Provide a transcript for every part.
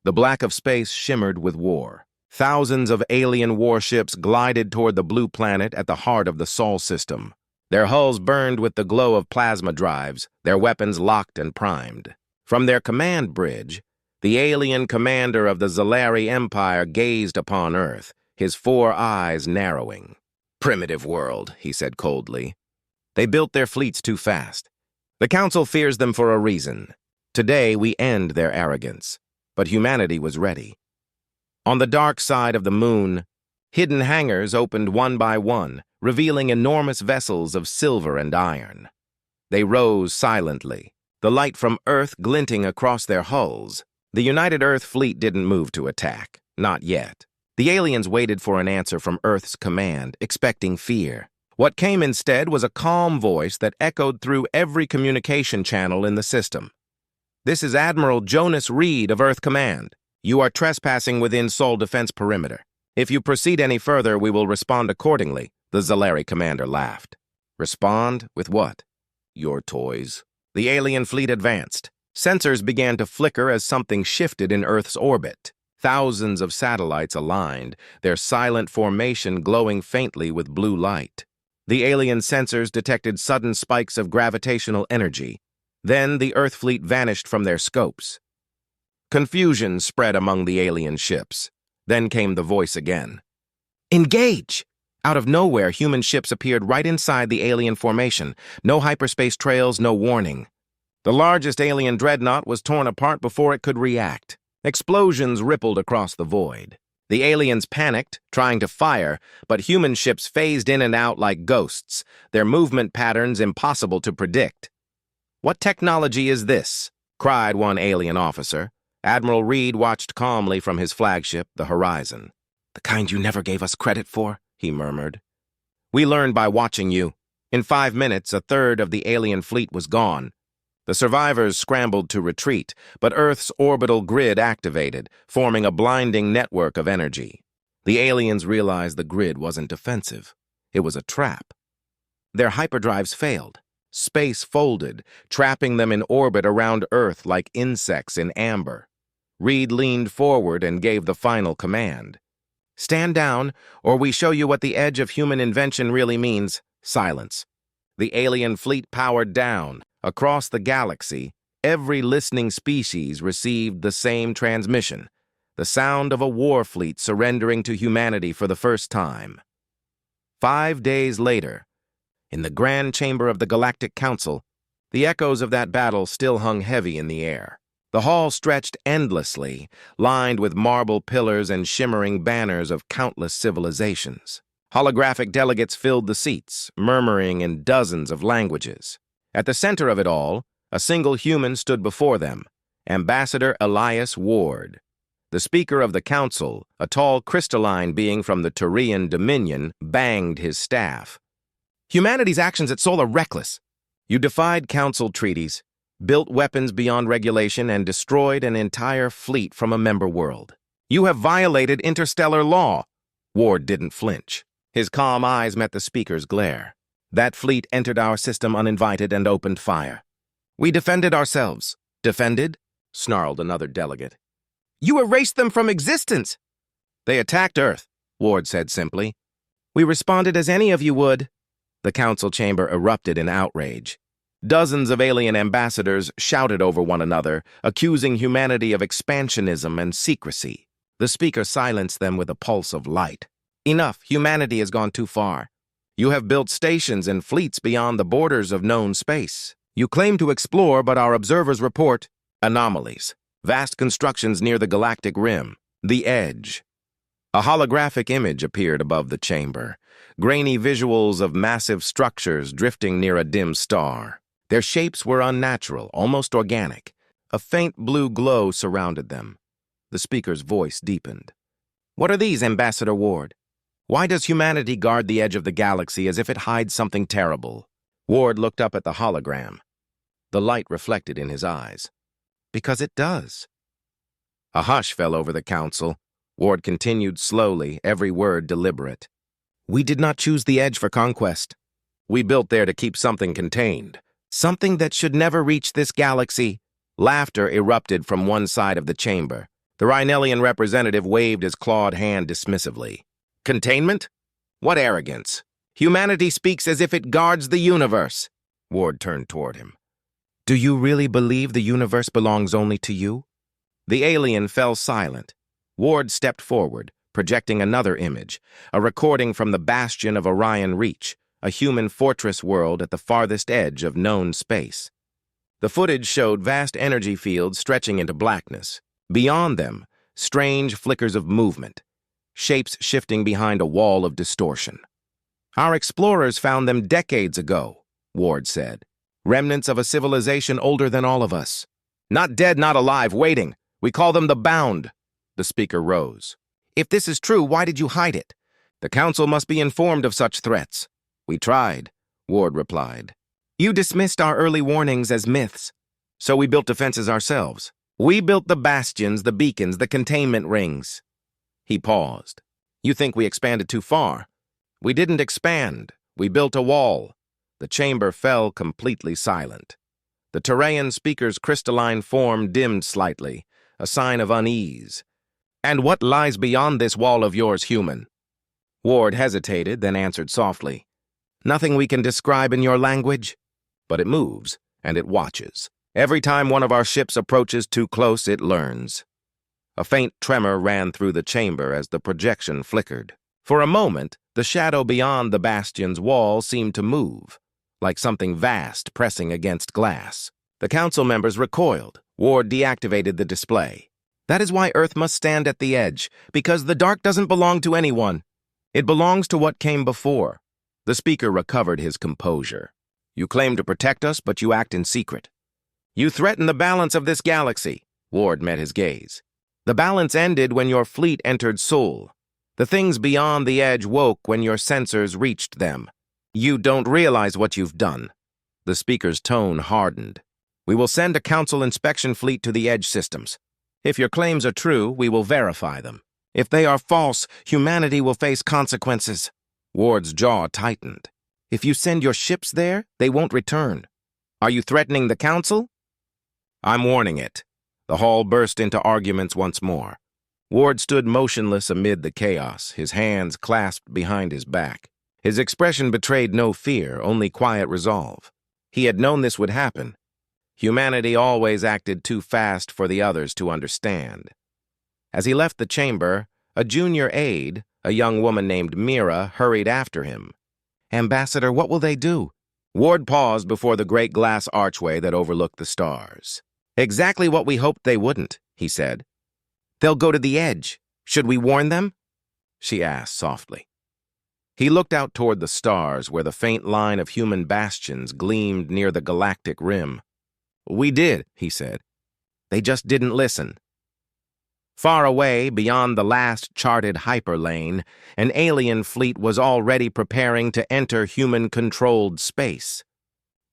The black of space shimmered with war. Thousands of alien warships glided toward the blue planet at the heart of the Sol system. Their hulls burned with the glow of plasma drives, their weapons locked and primed. From their command bridge, the alien commander of the Zalari Empire gazed upon Earth, his 4 eyes narrowing. "Primitive world," he said coldly. "They built their fleets too fast. The Council fears them for a reason. Today we end their arrogance." But humanity was ready. On the dark side of the moon, hidden hangars opened one by one, revealing enormous vessels of silver and iron. They rose silently, the light from Earth glinting across their hulls. The United Earth fleet didn't move to attack, not yet. The aliens waited for an answer from Earth's command, expecting fear. What came instead was a calm voice that echoed through every communication channel in the system. "This is Admiral Jonas Reed of Earth Command. You are trespassing within Sol Defense Perimeter. If you proceed any further, we will respond accordingly," the Zalari commander laughed. "Respond? With what?" "Your toys." The alien fleet advanced. Sensors began to flicker as something shifted in Earth's orbit. Thousands of satellites aligned, their silent formation glowing faintly with blue light. The alien sensors detected sudden spikes of gravitational energy. Then the Earth fleet vanished from their scopes. Confusion spread among the alien ships. Then came the voice again. "Engage!" Out of nowhere, human ships appeared right inside the alien formation. No hyperspace trails, no warning. The largest alien dreadnought was torn apart before it could react. Explosions rippled across the void. The aliens panicked, trying to fire, but human ships phased in and out like ghosts, their movement patterns impossible to predict. "What technology is this?" cried one alien officer. Admiral Reed watched calmly from his flagship, the Horizon. "The kind you never gave us credit for," he murmured. "We learned by watching you." In 5 minutes, a third of the alien fleet was gone. The survivors scrambled to retreat, but Earth's orbital grid activated, forming a blinding network of energy. The aliens realized the grid wasn't defensive. It was a trap. Their hyperdrives failed. Space folded, trapping them in orbit around Earth like insects in amber. Reed leaned forward and gave the final command. "Stand down, or we show you what the edge of human invention really means." Silence. The alien fleet powered down. Across the galaxy, every listening species received the same transmission, the sound of a war fleet surrendering to humanity for the first time. 5 days later, in the Grand Chamber of the Galactic Council, the echoes of that battle still hung heavy in the air. The hall stretched endlessly, lined with marble pillars and shimmering banners of countless civilizations. Holographic delegates filled the seats, murmuring in dozens of languages. At the center of it all, a single human stood before them, Ambassador Elias Ward. The Speaker of the Council, a tall crystalline being from the Turian Dominion, banged his staff. "Humanity's actions at Sol are reckless. You defied Council treaties, built weapons beyond regulation, and destroyed an entire fleet from a member world. You have violated interstellar law." Ward didn't flinch. His calm eyes met the Speaker's glare. "That fleet entered our system uninvited and opened fire. We defended ourselves." "Defended?" snarled another delegate. "You erased them from existence." "They attacked Earth," Ward said simply. "We responded as any of you would." The council chamber erupted in outrage. Dozens of alien ambassadors shouted over one another, accusing humanity of expansionism and secrecy. The Speaker silenced them with a pulse of light. "Enough, humanity has gone too far. You have built stations and fleets beyond the borders of known space. You claim to explore, but our observers report anomalies, vast constructions near the galactic rim, the edge." A holographic image appeared above the chamber, grainy visuals of massive structures drifting near a dim star. Their shapes were unnatural, almost organic. A faint blue glow surrounded them. The Speaker's voice deepened. "What are these, Ambassador Ward? Why does humanity guard the edge of the galaxy as if it hides something terrible?" Ward looked up at the hologram. The light reflected in his eyes. "Because it does." A hush fell over the council. Ward continued slowly, every word deliberate. "We did not choose the edge for conquest. We built there to keep something contained. Something that should never reach this galaxy." Laughter erupted from one side of the chamber. The Rhinelian representative waved his clawed hand dismissively. Containment? What arrogance! Humanity speaks as if it guards the universe. Ward turned toward him. Do you really believe the universe belongs only to you? The alien fell silent. Ward stepped forward, projecting another image, a recording from the bastion of Orion Reach, a human fortress world at the farthest edge of known space. The footage showed vast energy fields stretching into blackness. Beyond them, strange flickers of movement, shapes shifting behind a wall of distortion. Our explorers found them decades ago, Ward said. Remnants of a civilization older than all of us. Not dead, not alive, waiting. We call them the Bound. The speaker rose. If this is true, why did you hide it? The Council must be informed of such threats. We tried, Ward replied. You dismissed our early warnings as myths. So we built defenses ourselves. We built the bastions, the beacons, the containment rings. He paused. You think we expanded too far? We didn't expand. We built a wall. The chamber fell completely silent. The Terraean speaker's crystalline form dimmed slightly, a sign of unease. And what lies beyond this wall of yours, human? Ward hesitated, then answered softly. Nothing we can describe in your language. But it moves, and it watches. Every time one of our ships approaches too close, it learns. A faint tremor ran through the chamber as the projection flickered. For a moment, the shadow beyond the bastion's wall seemed to move, like something vast pressing against glass. The council members recoiled. Ward deactivated the display. That is why Earth must stand at the edge, because the dark doesn't belong to anyone. It belongs to what came before. The speaker recovered his composure. You claim to protect us, but you act in secret. You threaten the balance of this galaxy. Ward met his gaze. The balance ended when your fleet entered Sol. The things beyond the edge woke when your sensors reached them. You don't realize what you've done. The speaker's tone hardened. We will send a council inspection fleet to the edge systems. If your claims are true, we will verify them. If they are false, humanity will face consequences. Ward's jaw tightened. If you send your ships there, they won't return. Are you threatening the council? I'm warning it. The hall burst into arguments once more. Ward stood motionless amid the chaos, his hands clasped behind his back. His expression betrayed no fear, only quiet resolve. He had known this would happen. Humanity always acted too fast for the others to understand. As he left the chamber, a junior aide, a young woman named Mira, hurried after him. Ambassador, what will they do? Ward paused before the great glass archway that overlooked the stars. Exactly what we hoped they wouldn't, he said. They'll go to the edge. Should we warn them? She asked softly. He looked out toward the stars where the faint line of human bastions gleamed near the galactic rim. We did, he said. They just didn't listen. Far away, beyond the last charted hyperlane, an alien fleet was already preparing to enter human-controlled space.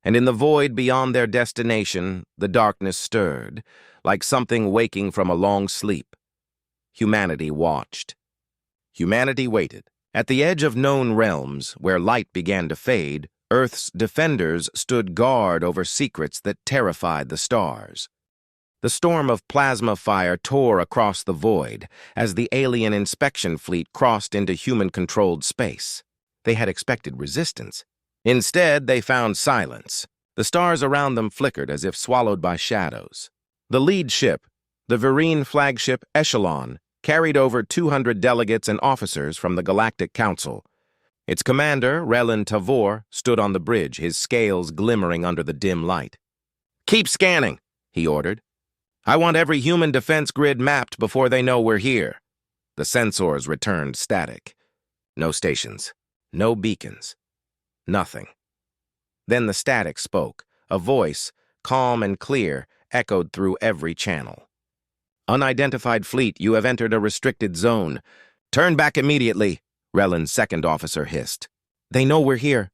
And in the void beyond their destination, the darkness stirred, like something waking from a long sleep. Humanity watched. Humanity waited. At the edge of known realms, where light began to fade, Earth's defenders stood guard over secrets that terrified the stars. The storm of plasma fire tore across the void as the alien inspection fleet crossed into human-controlled space. They had expected resistance. Instead, they found silence. The stars around them flickered as if swallowed by shadows. The lead ship, the Vereen flagship Echelon, carried over 200 delegates and officers from the Galactic Council. Its commander, Relin Tavor, stood on the bridge, his scales glimmering under the dim light. Keep scanning, he ordered. I want every human defense grid mapped before they know we're here. The sensors returned static. No stations, no beacons, nothing. Then the static spoke. A voice, calm and clear, echoed through every channel. Unidentified fleet, you have entered a restricted zone. Turn back immediately, Relin's second officer hissed. They know we're here.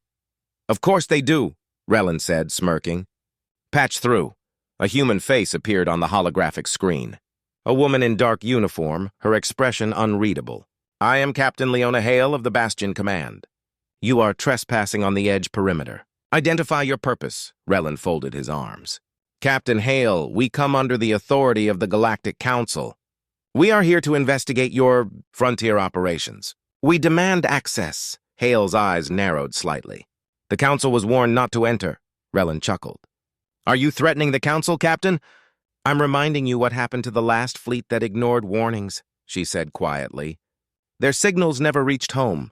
Of course they do, Relin said, smirking. Patch through. A human face appeared on the holographic screen. A woman in dark uniform, her expression unreadable. I am Captain Leona Hale of the Bastion Command. You are trespassing on the edge perimeter. Identify your purpose, Relin folded his arms. Captain Hale, we come under the authority of the Galactic Council. We are here to investigate your frontier operations. We demand access. Hale's eyes narrowed slightly. The council was warned not to enter. Relin chuckled. Are you threatening the council, Captain? I'm reminding you what happened to the last fleet that ignored warnings, she said quietly. Their signals never reached home.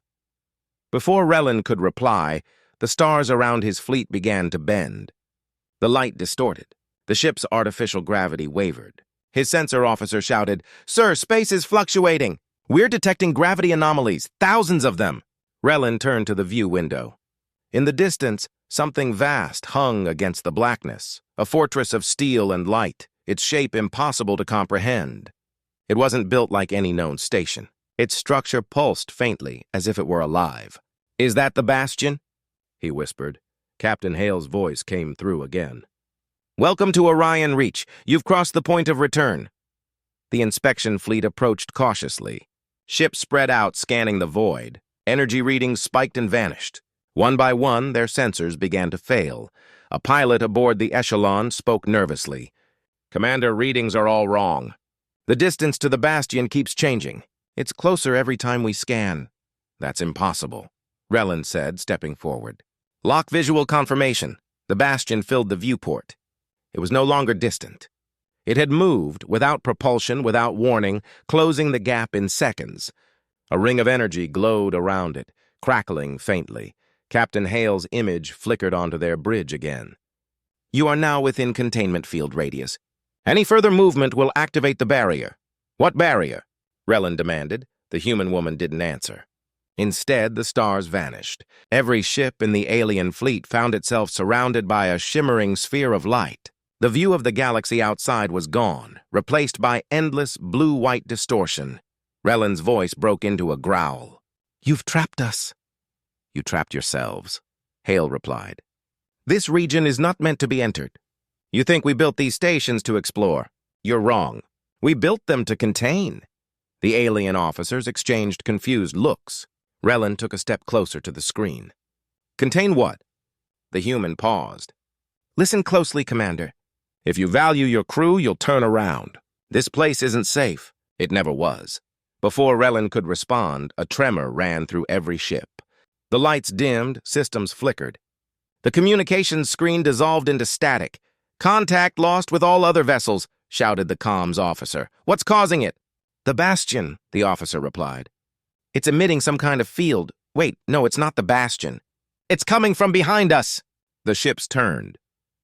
Before Relin could reply, the stars around his fleet began to bend. The light distorted. The ship's artificial gravity wavered. His sensor officer shouted, Sir, space is fluctuating. We're detecting gravity anomalies, thousands of them. Relin turned to the view window. In the distance, something vast hung against the blackness, a fortress of steel and light, its shape impossible to comprehend. It wasn't built like any known station. Its structure pulsed faintly, as if it were alive. Is that the bastion? He whispered. Captain Hale's voice came through again. Welcome to Orion Reach. You've crossed the point of return. The inspection fleet approached cautiously. Ships spread out, scanning the void. Energy readings spiked and vanished. One by one, their sensors began to fail. A pilot aboard the Echelon spoke nervously. Commander, readings are all wrong. The distance to the bastion keeps changing. It's closer every time we scan. That's impossible, Relin said, stepping forward. Lock visual confirmation. The bastion filled the viewport. It was no longer distant. It had moved, without propulsion, without warning, closing the gap in seconds. A ring of energy glowed around it, crackling faintly. Captain Hale's image flickered onto their bridge again. You are now within containment field radius. Any further movement will activate the barrier. What barrier? Relin demanded. The human woman didn't answer. Instead, the stars vanished. Every ship in the alien fleet found itself surrounded by a shimmering sphere of light. The view of the galaxy outside was gone, replaced by endless blue-white distortion. Relin's voice broke into a growl. You've trapped us. You trapped yourselves, Hale replied. This region is not meant to be entered. You think we built these stations to explore? You're wrong. We built them to contain. The alien officers exchanged confused looks. Relin took a step closer to the screen. Contain what? The human paused. Listen closely, Commander. If you value your crew, you'll turn around. This place isn't safe. It never was. Before Relin could respond, a tremor ran through every ship. The lights dimmed, systems flickered. The communications screen dissolved into static. Contact lost with all other vessels, shouted the comms officer. What's causing it? The bastion, the officer replied. It's emitting some kind of field. Wait, no, it's not the bastion. It's coming from behind us. The ships turned.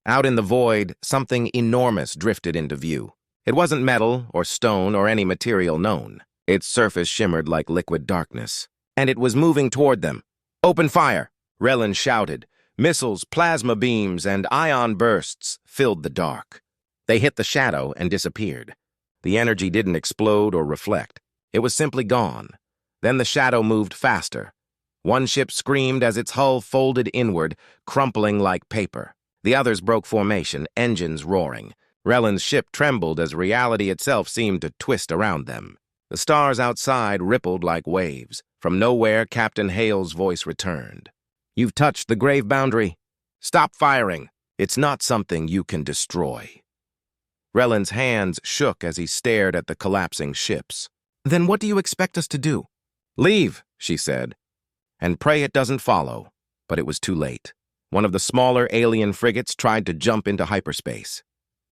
Out in the void, something enormous drifted into view. It wasn't metal or stone or any material known. Its surface shimmered like liquid darkness. And it was moving toward them. Open fire, Relin shouted. Missiles, plasma beams, and ion bursts filled the dark. They hit the shadow and disappeared. The energy didn't explode or reflect. It was simply gone. Then the shadow moved faster. One ship screamed as its hull folded inward, crumpling like paper. The others broke formation, engines roaring. Relin's ship trembled as reality itself seemed to twist around them. The stars outside rippled like waves. From nowhere, Captain Hale's voice returned. You've touched the grave boundary. Stop firing. It's not something you can destroy. Relin's hands shook as he stared at the collapsing ships. Then what do you expect us to do? Leave, she said, and pray it doesn't follow. But it was too late. One of the smaller alien frigates tried to jump into hyperspace.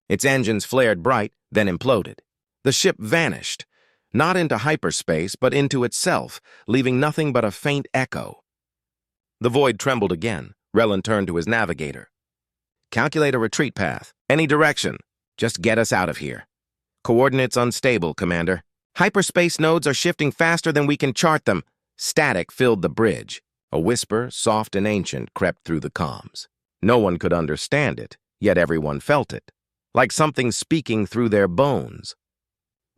Its engines flared bright, then imploded. The ship vanished, not into hyperspace, but into itself, leaving nothing but a faint echo. The void trembled again. Relin turned to his navigator. Calculate a retreat path. Any direction. Just get us out of here. Coordinates unstable, Commander. Hyperspace nodes are shifting faster than we can chart them. Static filled the bridge. A whisper, soft and ancient, crept through the comms. No one could understand it, yet everyone felt it, like something speaking through their bones.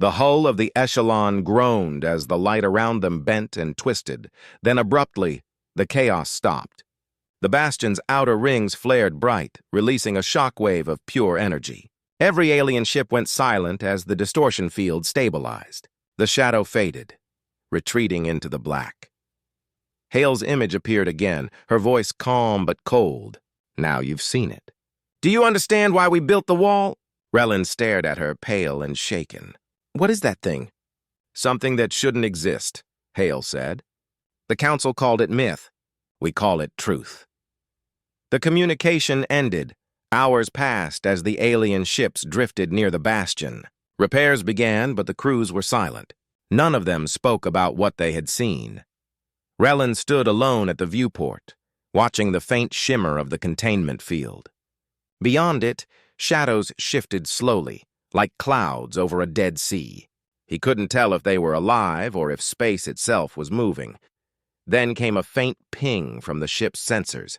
The hull of the Echelon groaned as the light around them bent and twisted. Then abruptly, the chaos stopped. The bastion's outer rings flared bright, releasing a shockwave of pure energy. Every alien ship went silent as the distortion field stabilized. The shadow faded, retreating into the black. Hale's image appeared again, her voice calm but cold. Now you've seen it. Do you understand why we built the wall? Relin stared at her, pale and shaken. What is that thing? Something that shouldn't exist, Hale said. The council called it myth. We call it truth. The communication ended. Hours passed as the alien ships drifted near the bastion. Repairs began, but the crews were silent. None of them spoke about what they had seen. Relin stood alone at the viewport, watching the faint shimmer of the containment field. Beyond it, shadows shifted slowly, like clouds over a dead sea. He couldn't tell if they were alive or if space itself was moving. Then came a faint ping from the ship's sensors.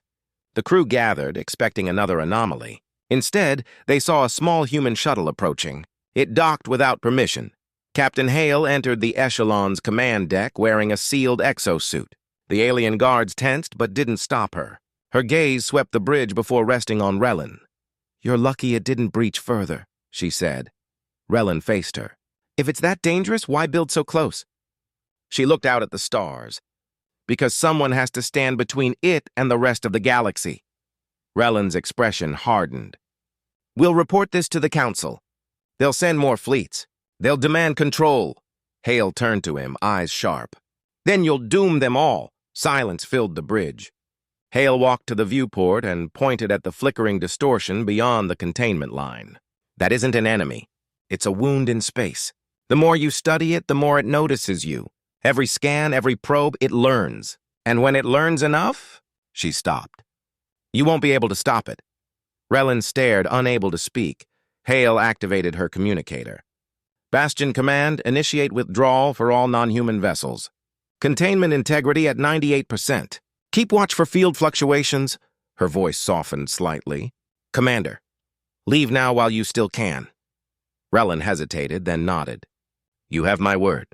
The crew gathered, expecting another anomaly. Instead, they saw a small human shuttle approaching. It docked without permission. Captain Hale entered the Echelon's command deck wearing a sealed exosuit. The alien guards tensed but didn't stop her. Her gaze swept the bridge before resting on Relin. "You're lucky it didn't breach further," she said. Relin faced her. "If it's that dangerous, why build so close?" She looked out at the stars. "Because someone has to stand between it and the rest of the galaxy." Relin's expression hardened. "We'll report this to the council. They'll send more fleets. They'll demand control." Hale turned to him, eyes sharp. "Then you'll doom them all." Silence filled the bridge. Hale walked to the viewport and pointed at the flickering distortion beyond the containment line. "That isn't an enemy. It's a wound in space. The more you study it, the more it notices you. Every scan, every probe, it learns. And when it learns enough..." She stopped. "You won't be able to stop it." Relin stared, unable to speak. Hale activated her communicator. "Bastion Command, initiate withdrawal for all non-human vessels. Containment integrity at 98%. Keep watch for field fluctuations." Her voice softened slightly. "Commander, leave now while you still can." Relin hesitated, then nodded. "You have my word.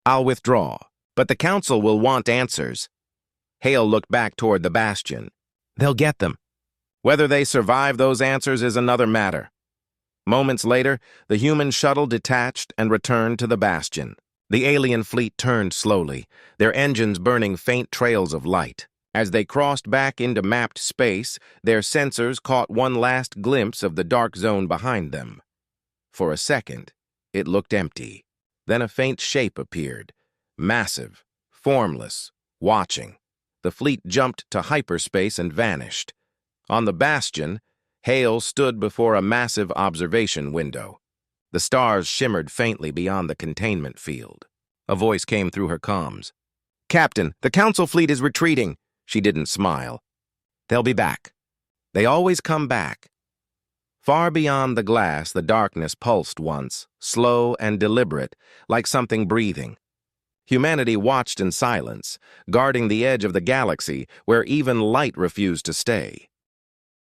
I'll withdraw, but the council will want answers." Hale looked back toward the bastion. "They'll get them. Whether they survive those answers is another matter." Moments later, the human shuttle detached and returned to the bastion. The alien fleet turned slowly, their engines burning faint trails of light. As they crossed back into mapped space, their sensors caught one last glimpse of the dark zone behind them. For a second, it looked empty. Then a faint shape appeared, massive, formless, watching. The fleet jumped to hyperspace and vanished. On the bastion, Hale stood before a massive observation window. The stars shimmered faintly beyond the containment field. A voice came through her comms. "Captain, the council fleet is retreating." She didn't smile. "They'll be back. They always come back." Far beyond the glass, the darkness pulsed once, slow and deliberate, like something breathing. Humanity watched in silence, guarding the edge of the galaxy where even light refused to stay.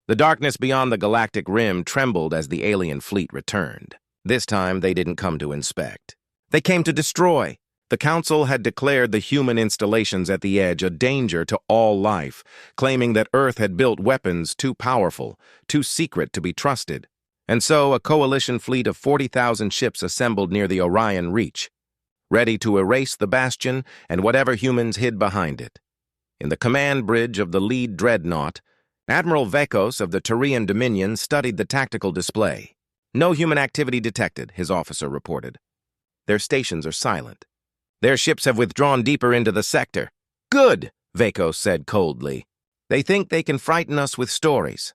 The darkness beyond the galactic rim trembled as the alien fleet returned. This time, they didn't come to inspect. They came to destroy. The council had declared the human installations at the edge a danger to all life, claiming that Earth had built weapons too powerful, too secret to be trusted. And so a coalition fleet of 40,000 ships assembled near the Orion Reach, ready to erase the bastion and whatever humans hid behind it. In the command bridge of the lead dreadnought, Admiral Vekos of the Turian Dominion studied the tactical display. "No human activity detected," his officer reported. "Their stations are silent. Their ships have withdrawn deeper into the sector." "Good," Vekos said coldly. "They think they can frighten us with stories.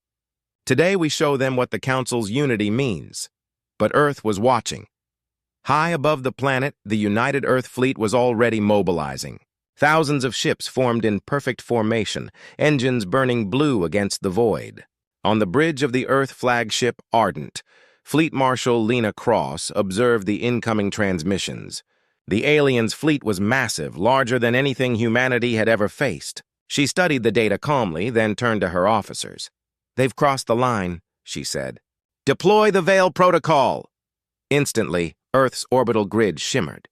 Today we show them what the Council's unity means." But Earth was watching. High above the planet, the United Earth Fleet was already mobilizing. Thousands of ships formed in perfect formation, engines burning blue against the void. On the bridge of the Earth flagship Ardent, Fleet Marshal Lena Cross observed the incoming transmissions. The aliens' fleet was massive, larger than anything humanity had ever faced. She studied the data calmly, then turned to her officers. "They've crossed the line," she said. "Deploy the Veil Protocol!" Instantly, Earth's orbital grid shimmered.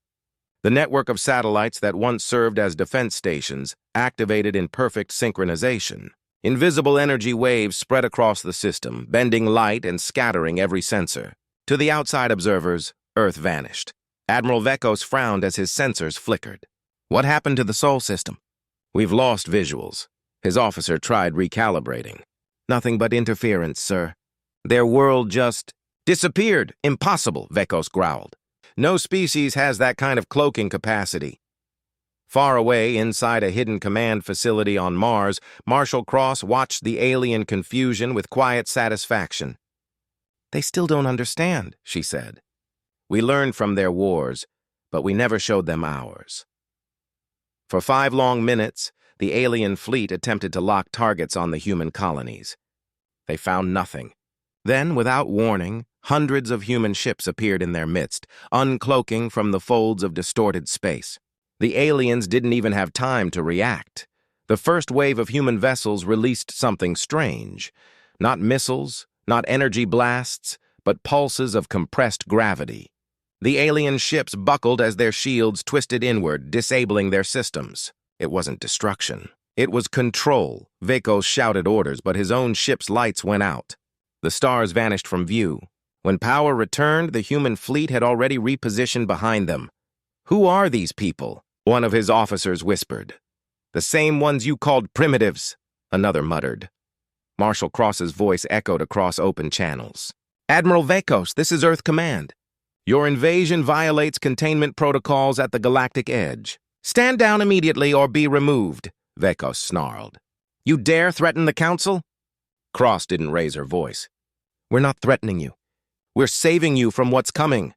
The network of satellites that once served as defense stations activated in perfect synchronization. Invisible energy waves spread across the system, bending light and scattering every sensor. To the outside observers, Earth vanished. Admiral Vekos frowned as his sensors flickered. "What happened to the Sol system?" "We've lost visuals." His officer tried recalibrating. "Nothing but interference, sir. Their world just disappeared." "Impossible," Vekos growled. No species has that kind of cloaking capacity. Far away, inside a hidden command facility on Mars, Marshal Cross watched the alien confusion with quiet satisfaction. "They still don't understand," she said. "We learned from their wars, but we never showed them ours." For 5 long minutes, the alien fleet attempted to lock targets on the human colonies. They found nothing. Then, without warning, hundreds of human ships appeared in their midst, uncloaking from the folds of distorted space. The aliens didn't even have time to react. The first wave of human vessels released something strange. Not missiles, not energy blasts, but pulses of compressed gravity. The alien ships buckled as their shields twisted inward, disabling their systems. It wasn't destruction. It was control. Vekos shouted orders, but his own ship's lights went out. The stars vanished from view. When power returned, the human fleet had already repositioned behind them. "Who are these people?" one of his officers whispered. "The same ones you called primitives," another muttered. Marshal Cross's voice echoed across open channels. "Admiral Vekos, this is Earth Command. Your invasion violates containment protocols at the Galactic Edge. Stand down immediately or be removed," Vekos snarled. "You dare threaten the Council?" Cross didn't raise her voice. "We're not threatening you. We're saving you from what's coming."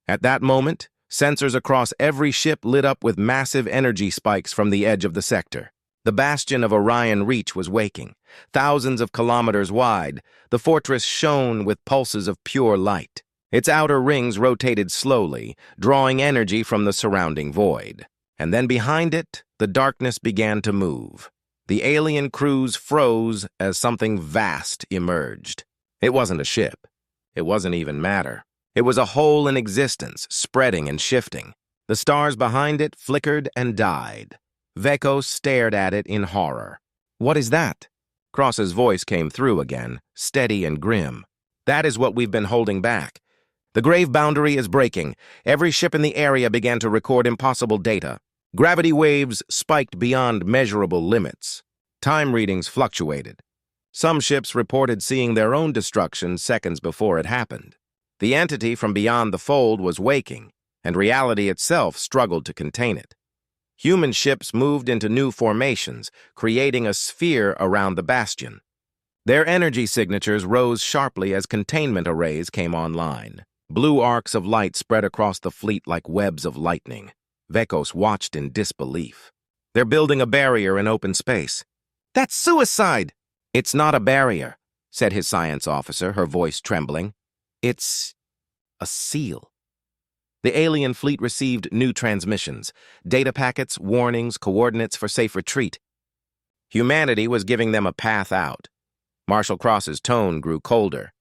At that moment, sensors across every ship lit up with massive energy spikes from the edge of the sector. The bastion of Orion Reach was waking. Thousands of kilometers wide, the fortress shone with pulses of pure light. Its outer rings rotated slowly, drawing energy from the surrounding void. And then behind it, the darkness began to move. The alien crews froze as something vast emerged. It wasn't a ship. It wasn't even matter. It was a hole in existence, spreading and shifting. The stars behind it flickered and died. Vekos stared at it in horror. "What is that?" Cross's voice came through again, steady and grim. "That is what we've been holding back. The grave boundary is breaking. Every ship in the area began to record impossible data. Gravity waves spiked beyond measurable limits. Time readings fluctuated. Some ships reported seeing their own destruction seconds before it happened. The entity from beyond the fold was waking, and reality itself struggled to contain it. Human ships moved into new formations, creating a sphere around the bastion. Their energy signatures rose sharply as containment arrays came online. Blue arcs of light spread across the fleet like webs of lightning. Vekos watched in disbelief. "They're building a barrier in open space." "That's suicide!" "It's not a barrier," said his science officer, her voice trembling. "It's a seal." The alien fleet received new transmissions, data packets, warnings, coordinates for safe retreat. Humanity was giving them a path out. Marshal Cross's tone grew colder.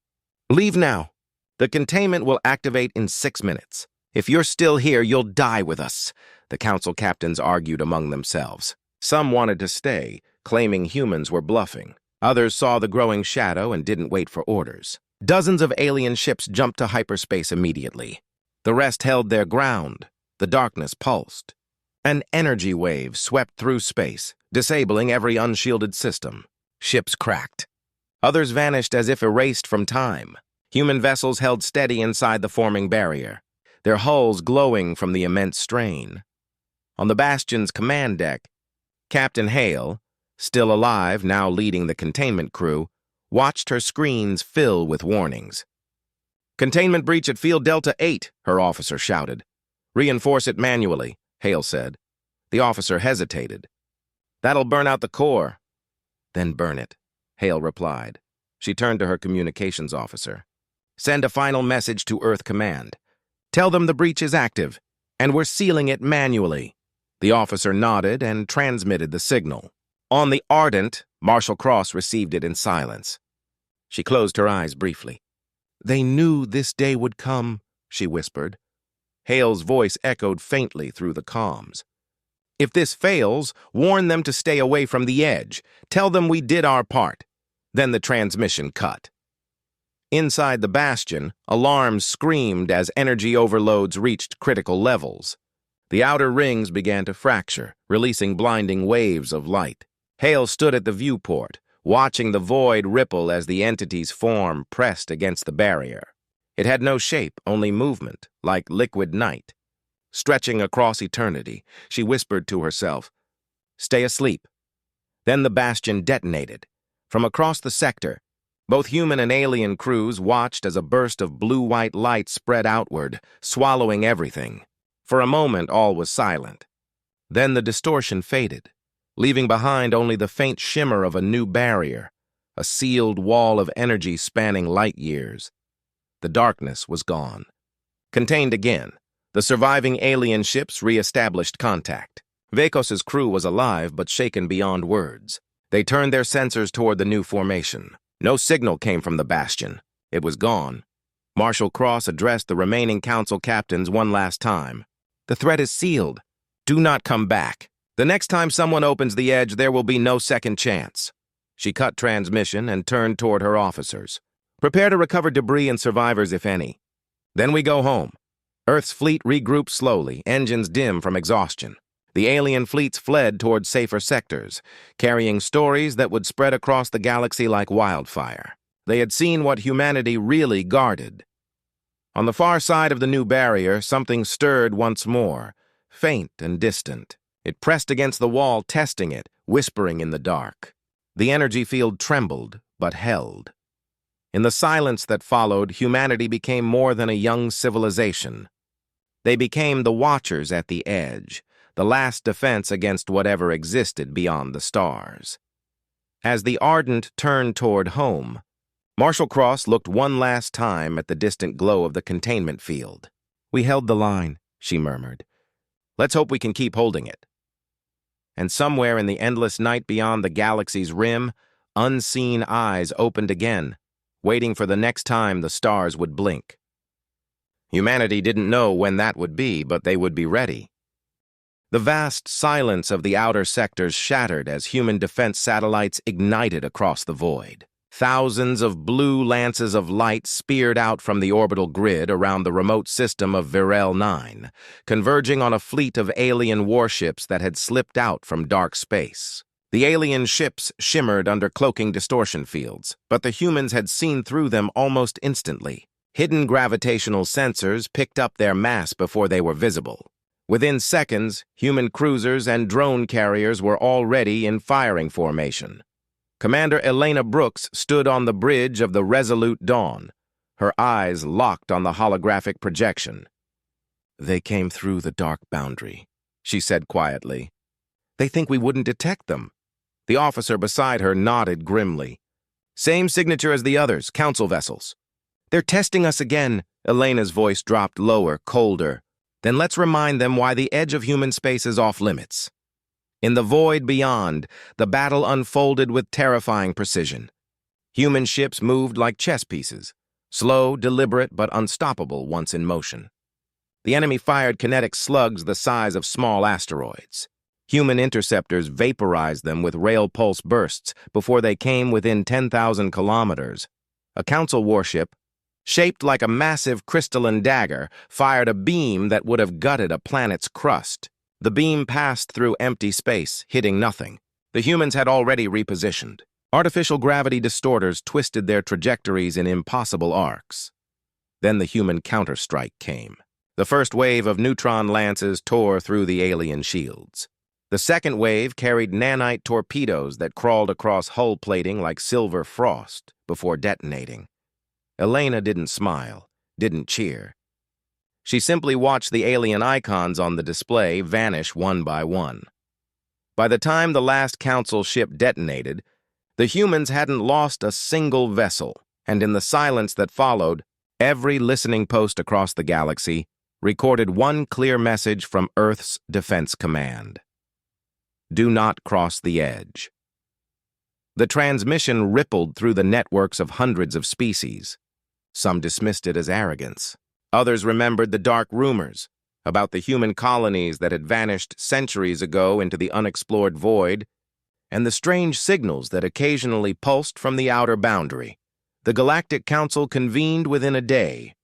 "Leave now. The containment will activate in 6 minutes. If you're still here, you'll die with us," the council captains argued among themselves. Some wanted to stay, claiming humans were bluffing. Others saw the growing shadow and didn't wait for orders. Dozens of alien ships jumped to hyperspace immediately. The rest held their ground. The darkness pulsed. An energy wave swept through space, disabling every unshielded system. Ships cracked. Others vanished as if erased from time. Human vessels held steady inside the forming barrier, their hulls glowing from the immense strain. On the bastion's command deck, Captain Hale, still alive, now leading the containment crew, watched her screens fill with warnings. "Containment breach at Field Delta 8, her officer shouted. "Reinforce it manually," Hale said. The officer hesitated. "That'll burn out the core." "Then burn it," Hale replied. She turned to her communications officer. "Send a final message to Earth Command. Tell them the breach is active, and we're sealing it manually." The officer nodded and transmitted the signal. On the Ardent, Marshal Cross received it in silence. She closed her eyes briefly. "They knew this day would come," she whispered. Hale's voice echoed faintly through the comms. "If this fails, warn them to stay away from the edge. Tell them we did our part." Then the transmission cut. Inside the bastion, alarms screamed as energy overloads reached critical levels. The outer rings began to fracture, releasing blinding waves of light. Hale stood at the viewport, watching the void ripple as the entity's form pressed against the barrier. It had no shape, only movement, like liquid night. Stretching across eternity, she whispered to herself, "Stay asleep." Then the bastion detonated. From across the sector, both human and alien crews watched as a burst of blue-white light spread outward, swallowing everything. For a moment, all was silent. Then the distortion faded, leaving behind only the faint shimmer of a new barrier, a sealed wall of energy spanning light years. The darkness was gone. Contained again, the surviving alien ships re-established contact. Vekos's crew was alive but shaken beyond words. They turned their sensors toward the new formation. No signal came from the bastion. It was gone. Marshal Cross addressed the remaining council captains one last time. "The threat is sealed. Do not come back. The next time someone opens the edge, there will be no second chance." She cut transmission and turned toward her officers. "Prepare to recover debris and survivors, if any. Then we go home." Earth's fleet regrouped slowly, engines dim from exhaustion. The alien fleets fled toward safer sectors, carrying stories that would spread across the galaxy like wildfire. They had seen what humanity really guarded. On the far side of the new barrier, something stirred once more, faint and distant. It pressed against the wall, testing it, whispering in the dark. The energy field trembled, but held. In the silence that followed, humanity became more than a young civilization. They became the watchers at the edge, the last defense against whatever existed beyond the stars. As the Ardent turned toward home, Marshal Cross looked one last time at the distant glow of the containment field. "We held the line," she murmured. "Let's hope we can keep holding it." And somewhere in the endless night beyond the galaxy's rim, unseen eyes opened again, waiting for the next time the stars would blink. Humanity didn't know when that would be, but they would be ready. The vast silence of the outer sectors shattered as human defense satellites ignited across the void. Thousands of blue lances of light speared out from the orbital grid around the remote system of Virel 9, converging on a fleet of alien warships that had slipped out from dark space. The alien ships shimmered under cloaking distortion fields, but the humans had seen through them almost instantly. Hidden gravitational sensors picked up their mass before they were visible. Within seconds, human cruisers and drone carriers were already in firing formation. Commander Elena Brooks stood on the bridge of the Resolute Dawn, her eyes locked on the holographic projection. "They came through the dark boundary," she said quietly. "They think we wouldn't detect them." The officer beside her nodded grimly. "Same signature as the others, council vessels." "They're testing us again." Elena's voice dropped lower, colder. "Then let's remind them why the edge of human space is off limits." In the void beyond, the battle unfolded with terrifying precision. Human ships moved like chess pieces, slow, deliberate, but unstoppable once in motion. The enemy fired kinetic slugs the size of small asteroids. Human interceptors vaporized them with rail pulse bursts before they came within 10,000 kilometers. A council warship, shaped like a massive crystalline dagger, fired a beam that would have gutted a planet's crust. The beam passed through empty space, hitting nothing. The humans had already repositioned. Artificial gravity distorters twisted their trajectories in impossible arcs. Then the human counterstrike came. The first wave of neutron lances tore through the alien shields. The second wave carried nanite torpedoes that crawled across hull plating like silver frost before detonating. Elena didn't smile, didn't cheer. She simply watched the alien icons on the display vanish one by one. By the time the last council ship detonated, the humans hadn't lost a single vessel, and in the silence that followed, every listening post across the galaxy recorded one clear message from Earth's Defense Command. Do not cross the edge. The transmission rippled through the networks of hundreds of species. Some dismissed it as arrogance. Others remembered the dark rumors about the human colonies that had vanished centuries ago into the unexplored void, and the strange signals that occasionally pulsed from the outer boundary. The Galactic Council convened within a day.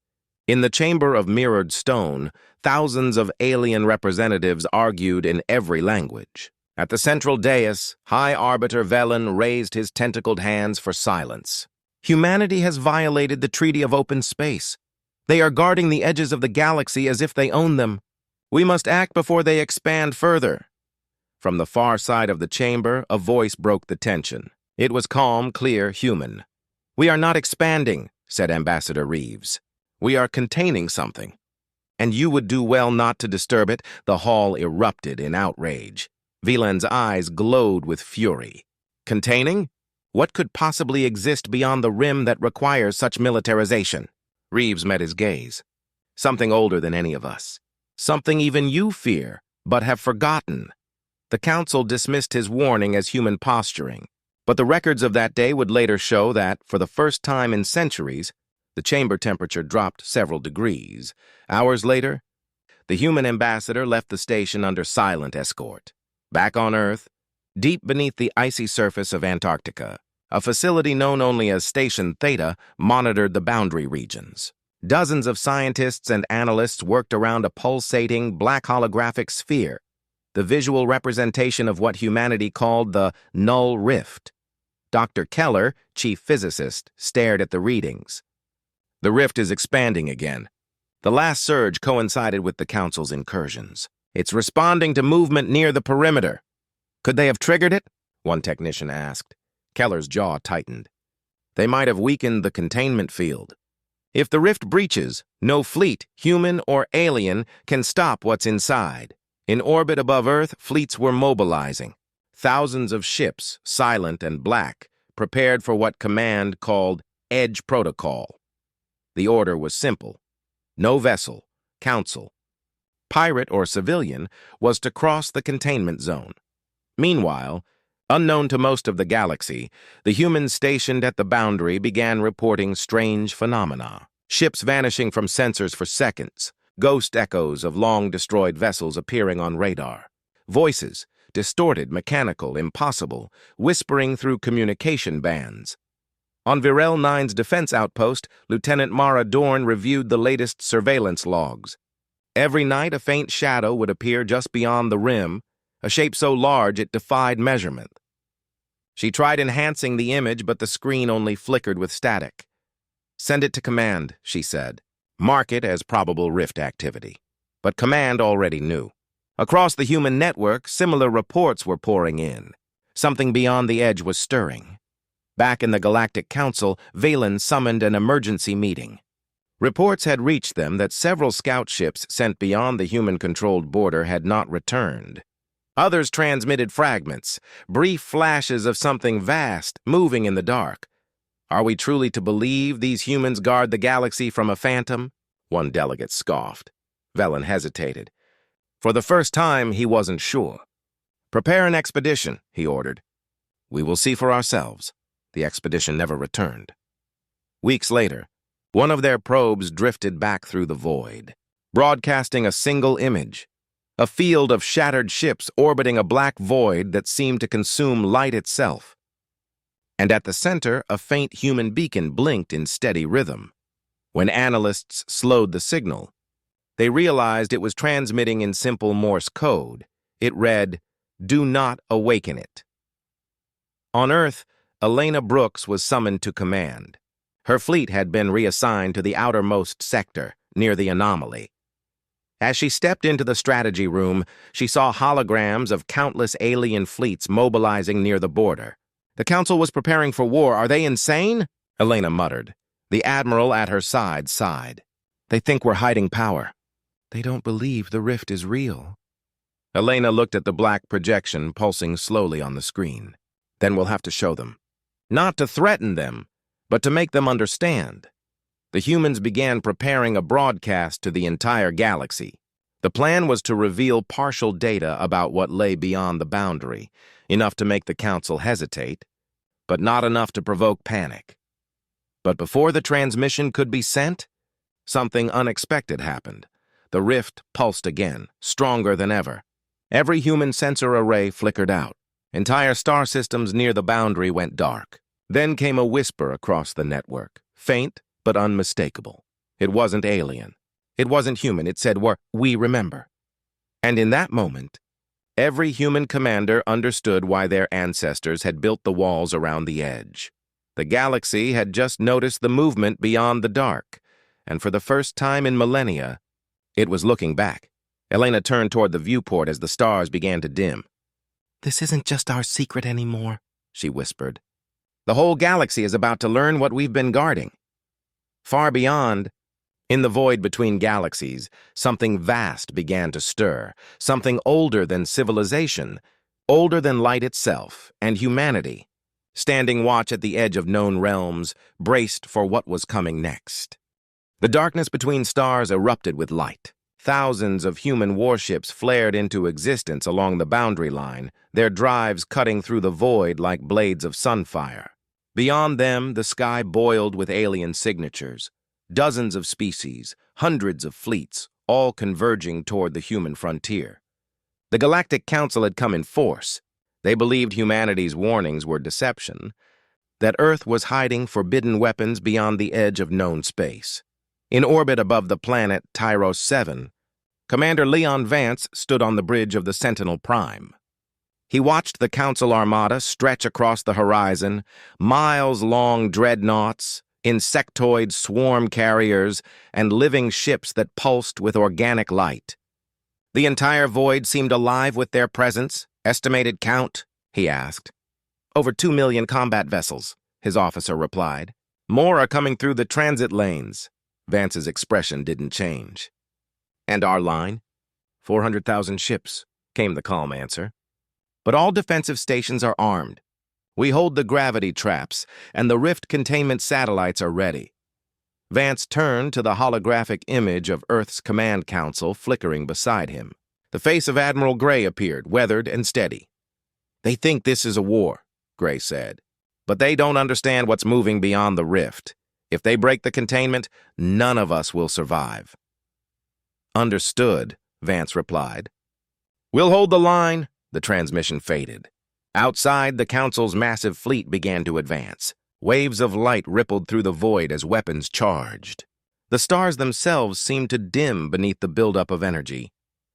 In the chamber of mirrored stone, thousands of alien representatives argued in every language. At the central dais, High Arbiter Velen raised his tentacled hands for silence. Humanity has violated the Treaty of Open Space. They are guarding the edges of the galaxy as if they own them. We must act before they expand further." From the far side of the chamber, a voice broke the tension. It was calm, clear, human. "We are not expanding," said Ambassador Reeves. "We are containing something. And you would do well not to disturb it." The hall erupted in outrage. Veland's eyes glowed with fury. "Containing? What could possibly exist beyond the rim that requires such militarization?" Reeves met his gaze. "Something older than any of us. Something even you fear, but have forgotten." The council dismissed his warning as human posturing, but the records of that day would later show that, for the first time in centuries, the chamber temperature dropped several degrees. Hours later, the human ambassador left the station under silent escort. Back on Earth, deep beneath the icy surface of Antarctica, a facility known only as Station Theta monitored the boundary regions. Dozens of scientists and analysts worked around a pulsating, black holographic sphere, the visual representation of what humanity called the Null Rift. Dr. Keller, chief physicist, stared at the readings. "The rift is expanding again. The last surge coincided with the Council's incursions. It's responding to movement near the perimeter." "Could they have triggered it?" one technician asked. Keller's jaw tightened. "They might have weakened the containment field. If the rift breaches, no fleet, human or alien, can stop what's inside." In orbit above Earth, fleets were mobilizing. Thousands of ships, silent and black, prepared for what Command called Edge Protocol. The order was simple. No vessel, council, pirate or civilian, was to cross the containment zone. Meanwhile, unknown to most of the galaxy, the humans stationed at the boundary began reporting strange phenomena. Ships vanishing from sensors for seconds, ghost echoes of long-destroyed vessels appearing on radar. Voices, distorted, mechanical, impossible, whispering through communication bands. On Virel 9's defense outpost, Lieutenant Mara Dorn reviewed the latest surveillance logs. Every night a faint shadow would appear just beyond the rim, a shape so large it defied measurement. She tried enhancing the image, but the screen only flickered with static. "Send it to Command," she said. "Mark it as probable rift activity." But Command already knew. Across the human network, similar reports were pouring in. Something beyond the edge was stirring. Back in the Galactic Council, Valen summoned an emergency meeting. Reports had reached them that several scout ships sent beyond the human-controlled border had not returned. Others transmitted fragments, brief flashes of something vast, moving in the dark. "Are we truly to believe these humans guard the galaxy from a phantom?" one delegate scoffed. Velen hesitated. For the first time, he wasn't sure. "Prepare an expedition," he ordered. "We will see for ourselves." The expedition never returned. Weeks later, one of their probes drifted back through the void, broadcasting a single image. A field of shattered ships orbiting a black void that seemed to consume light itself. And at the center, a faint human beacon blinked in steady rhythm. When analysts slowed the signal, they realized it was transmitting in simple Morse code. It read, "Do not awaken it." On Earth, Elena Brooks was summoned to Command. Her fleet had been reassigned to the outermost sector, near the anomaly. As she stepped into the strategy room, she saw holograms of countless alien fleets mobilizing near the border. "The Council was preparing for war. Are they insane?" Elena muttered. The Admiral at her side sighed. "They think we're hiding power. They don't believe the rift is real." Elena looked at the black projection pulsing slowly on the screen. "Then we'll have to show them. Not to threaten them, but to make them understand." The humans began preparing a broadcast to the entire galaxy. The plan was to reveal partial data about what lay beyond the boundary, enough to make the Council hesitate, but not enough to provoke panic. But before the transmission could be sent, something unexpected happened. The rift pulsed again, stronger than ever. Every human sensor array flickered out. Entire star systems near the boundary went dark. Then came a whisper across the network, faint but unmistakable. It wasn't alien. It wasn't human. It said, "We remember." And in that moment, every human commander understood why their ancestors had built the walls around the edge. The galaxy had just noticed the movement beyond the dark, and for the first time in millennia, it was looking back. Elena turned toward the viewport as the stars began to dim. "This isn't just our secret anymore," she whispered. "The whole galaxy is about to learn what we've been guarding." Far beyond, in the void between galaxies, something vast began to stir, something older than civilization, older than light itself and humanity, standing watch at the edge of known realms, braced for what was coming next. The darkness between stars erupted with light. Thousands of human warships flared into existence along the boundary line, their drives cutting through the void like blades of sunfire. Beyond them, the sky boiled with alien signatures. Dozens of species, hundreds of fleets, all converging toward the human frontier. The Galactic Council had come in force. They believed humanity's warnings were deception, that Earth was hiding forbidden weapons beyond the edge of known space. In orbit above the planet Tyros 7, Commander Leon Vance stood on the bridge of the Sentinel Prime. He watched the Council Armada stretch across the horizon, miles-long dreadnoughts, insectoid swarm carriers, and living ships that pulsed with organic light. "The entire void seemed alive with their presence. Estimated count?" he asked. "Over 2 million combat vessels," his officer replied. "More are coming through the transit lanes." Vance's expression didn't change. "And our line?" 400,000 ships, came the calm answer. "But all defensive stations are armed. We hold the gravity traps, and the rift containment satellites are ready." Vance turned to the holographic image of Earth's command council flickering beside him. The face of Admiral Gray appeared, weathered and steady. "They think this is a war," Gray said. "But they don't understand what's moving beyond the rift. If they break the containment, none of us will survive." "Understood," Vance replied. "We'll hold the line." The transmission faded. Outside, the Council's massive fleet began to advance. Waves of light rippled through the void as weapons charged. The stars themselves seemed to dim beneath the buildup of energy.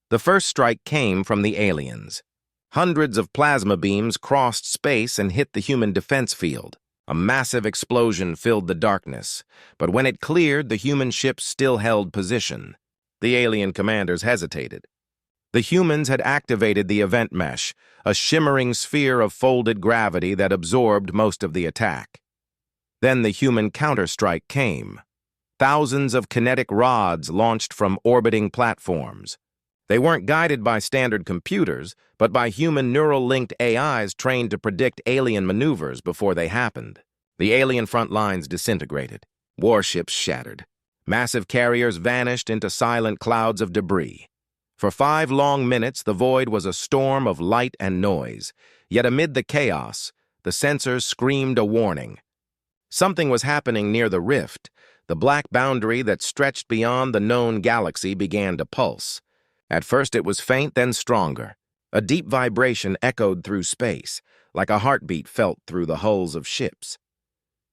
The first strike came from the aliens. Hundreds of plasma beams crossed space and hit the human defense field. A massive explosion filled the darkness, but when it cleared, the human ships still held position. The alien commanders hesitated. The humans had activated the event mesh, a shimmering sphere of folded gravity that absorbed most of the attack. Then the human counterstrike came. Thousands of kinetic rods launched from orbiting platforms. They weren't guided by standard computers, but by human neural-linked AIs trained to predict alien maneuvers before they happened. The alien front lines disintegrated. Warships shattered. Massive carriers vanished into silent clouds of debris. For 5 long minutes, the void was a storm of light and noise. Yet amid the chaos, the sensors screamed a warning. Something was happening near the rift. The black boundary that stretched beyond the known galaxy began to pulse. At first it was faint, then stronger. A deep vibration echoed through space, like a heartbeat felt through the hulls of ships.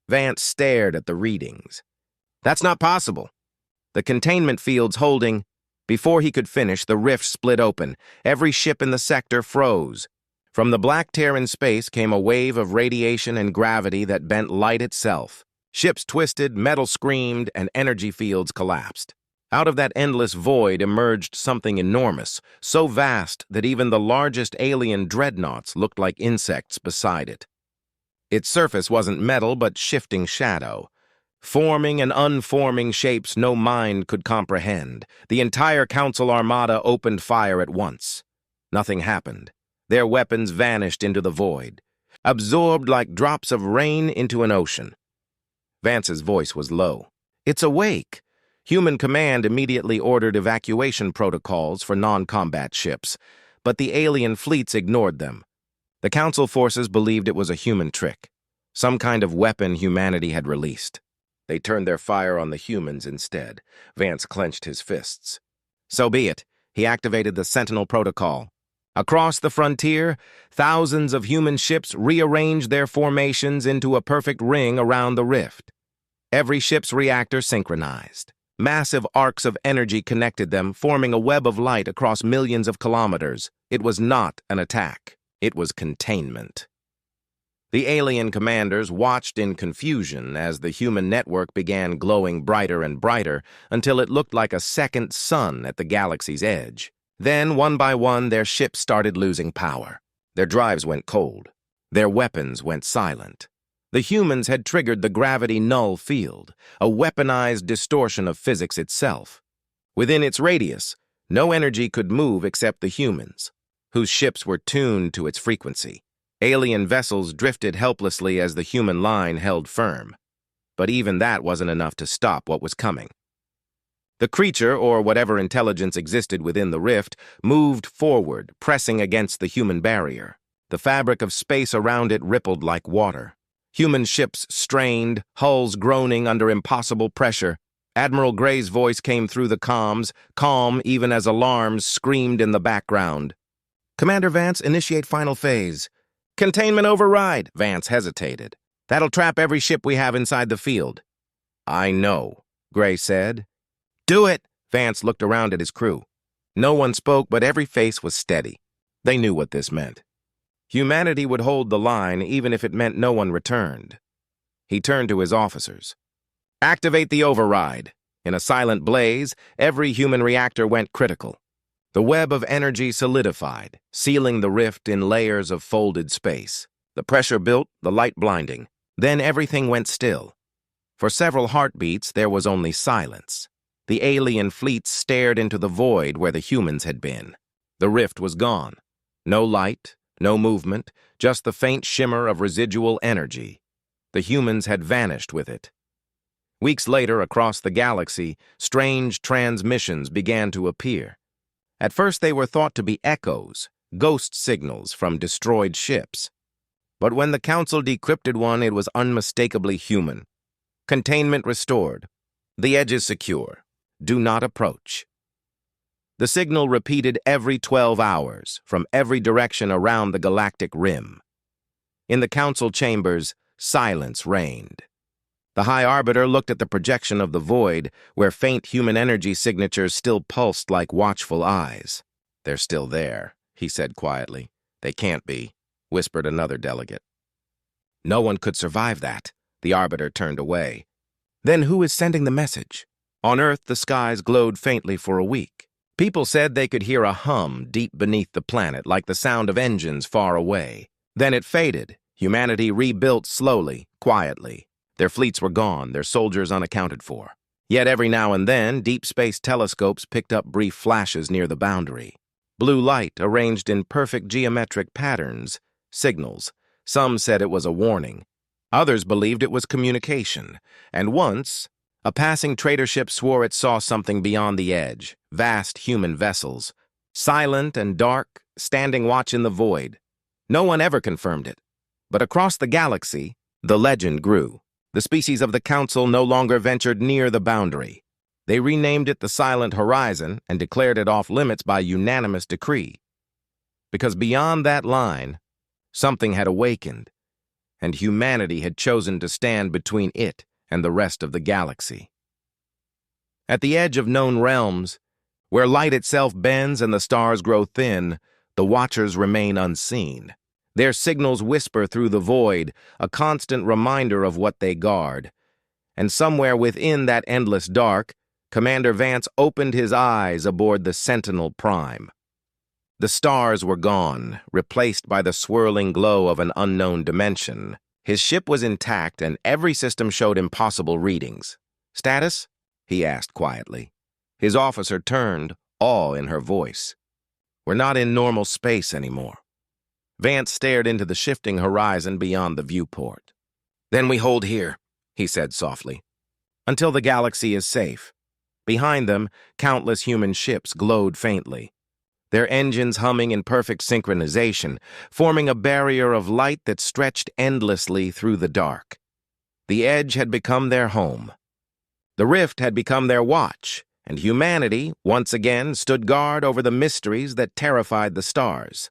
Vance stared at the readings. "That's not possible." The containment fields holding. Before he could finish, the rift split open. Every ship in the sector froze. From the black tear in space came a wave of radiation and gravity that bent light itself. Ships twisted, metal screamed, and energy fields collapsed. Out of that endless void emerged something enormous, so vast that even the largest alien dreadnoughts looked like insects beside it. Its surface wasn't metal, but shifting shadow. Forming and unforming shapes no mind could comprehend. The entire Council Armada opened fire at once. Nothing happened. Their weapons vanished into the void, absorbed like drops of rain into an ocean. Vance's voice was low. "It's awake." Human Command immediately ordered evacuation protocols for non-combat ships, but the alien fleets ignored them. The Council forces believed it was a human trick, some kind of weapon humanity had released. They turned their fire on the humans instead. Vance clenched his fists. "So be it." He activated the Sentinel Protocol. Across the frontier, thousands of human ships rearranged their formations into a perfect ring around the rift. Every ship's reactor synchronized. Massive arcs of energy connected them, forming a web of light across millions of kilometers. It was not an attack. It was containment. The alien commanders watched in confusion as the human network began glowing brighter and brighter until it looked like a second sun at the galaxy's edge. Then, one by one, their ships started losing power. Their drives went cold. Their weapons went silent. The humans had triggered the gravity null field, a weaponized distortion of physics itself. Within its radius, no energy could move except the humans, whose ships were tuned to its frequency. Alien vessels drifted helplessly as the human line held firm. But even that wasn't enough to stop what was coming. The creature, or whatever intelligence existed within the rift, moved forward, pressing against the human barrier. The fabric of space around it rippled like water. Human ships strained, hulls groaning under impossible pressure. Admiral Gray's voice came through the comms, calm even as alarms screamed in the background. "Commander Vance, initiate final phase." "Containment override." Vance hesitated. "That'll trap every ship we have inside the field." "I know," Gray said. "Do it!" Vance looked around at his crew. No one spoke, but every face was steady. They knew what this meant. Humanity would hold the line even if it meant no one returned. He turned to his officers. "Activate the override." In a silent blaze, every human reactor went critical. The web of energy solidified, sealing the rift in layers of folded space. The pressure built, the light blinding. Then everything went still. For several heartbeats, there was only silence. The alien fleets stared into the void where the humans had been. The rift was gone. No light, no movement, just the faint shimmer of residual energy. The humans had vanished with it. Weeks later, across the galaxy, strange transmissions began to appear. At first, they were thought to be echoes, ghost signals from destroyed ships. But when the Council decrypted one, it was unmistakably human. "Containment restored. The edge is secure. Do not approach." The signal repeated every 12 hours, from every direction around the galactic rim. In the Council chambers, silence reigned. The High Arbiter looked at the projection of the void, where faint human energy signatures still pulsed like watchful eyes. "They're still there," he said quietly. "They can't be," whispered another delegate. "No one could survive that." The Arbiter turned away. "Then who is sending the message?" On Earth, the skies glowed faintly for a week. People said they could hear a hum deep beneath the planet, like the sound of engines far away. Then it faded. Humanity rebuilt slowly, quietly. Their fleets were gone, their soldiers unaccounted for. Yet every now and then, deep space telescopes picked up brief flashes near the boundary. Blue light arranged in perfect geometric patterns, signals. Some said it was a warning. Others believed it was communication. And once, a passing trader ship swore it saw something beyond the edge, vast human vessels, silent and dark, standing watch in the void. No one ever confirmed it. But across the galaxy, the legend grew. The species of the Council no longer ventured near the boundary. They renamed it the Silent Horizon and declared it off limits by unanimous decree. Because beyond that line, something had awakened, and humanity had chosen to stand between it and the rest of the galaxy. At the edge of known realms, where light itself bends and the stars grow thin, the watchers remain unseen. Their signals whisper through the void, a constant reminder of what they guard. And somewhere within that endless dark, Commander Vance opened his eyes aboard the Sentinel Prime. The stars were gone, replaced by the swirling glow of an unknown dimension. His ship was intact, and every system showed impossible readings. "Status?" he asked quietly. His officer turned, awe in her voice. "We're not in normal space anymore." Vance stared into the shifting horizon beyond the viewport. "Then we hold here," he said softly, "until the galaxy is safe." Behind them, countless human ships glowed faintly, their engines humming in perfect synchronization, forming a barrier of light that stretched endlessly through the dark. The edge had become their home. The rift had become their watch, and humanity, once again, stood guard over the mysteries that terrified the stars.